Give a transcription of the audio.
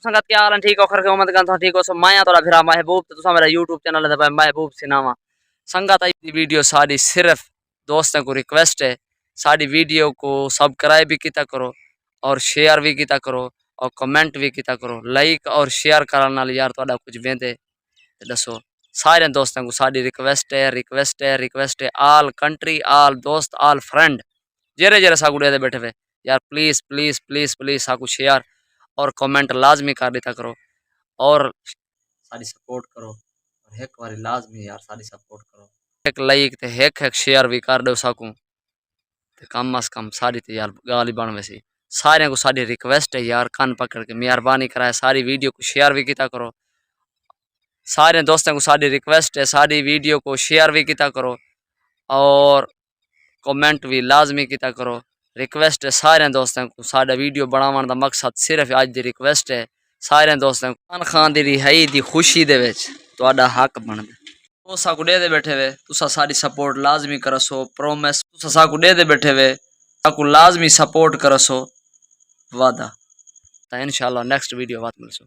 संगत क्या हाल है ठीक हो खर उम्मीद करता हूं ठीक हो सो माया तोड़ा फिरा महबूब तो तुसा मेरा YouTube चैनल है महबूब सिनामा संगत आई वीडियो सारी सिर्फ दोस्तों को रिक्वेस्ट है सारी वीडियो को सब्सक्राइब भी किया करो और शेयर भी किया करो और कमेंट भी किया करो लाइक और शेयर करने नाल यार तोड़ा कुछ वेंदे दसो सारे दोस्तों को सारी रिक्वेस्ट है आल कंट्री आल दोस्त आल फ्रेंड जेरे जेरे सागुड़े दे बैठे हुए यार प्लीज प्लीज प्लीज प्लीज साकू शेयर और कमेंट लाजमी कर देता करो और सारी सपोर्ट करो और एक बारी लाजमी यार सारी सपोर्ट करो एक लाइक ते एक शेयर भी कर दो साकू ते कम अज कम सारी ते यार गाली बन वैसी सारे को सारी रिक्वेस्ट है यार कान पकड़ के मेहरबानी कराए सारी वीडियो को शेयर भी किया करो सारे दोस्तों को सारी रिक्वेस्ट है सारी वीडियो को शेयर भी किया करो और कमेंट भी लाजमी किया करो रिक्वेस्ट है सारे दोस्तों को साडा वीडियो बनाने का मकसद सिर्फ अज की रिक्वेस्ट है सारे दोस्तों को इमरान खान की रिहाई की खुशी दे विच तुहाडा हक बनदा तो साकू दे बैठे हुए तुसा सारी सपोर्ट लाजमी करो सो प्रोमिस तुसा साकू दे बैठे हुए साकू लाजमी सपोर्ट करो सो वादा तो इंशाल्लाह नेक्स्ट वीडियो बात मिलसो।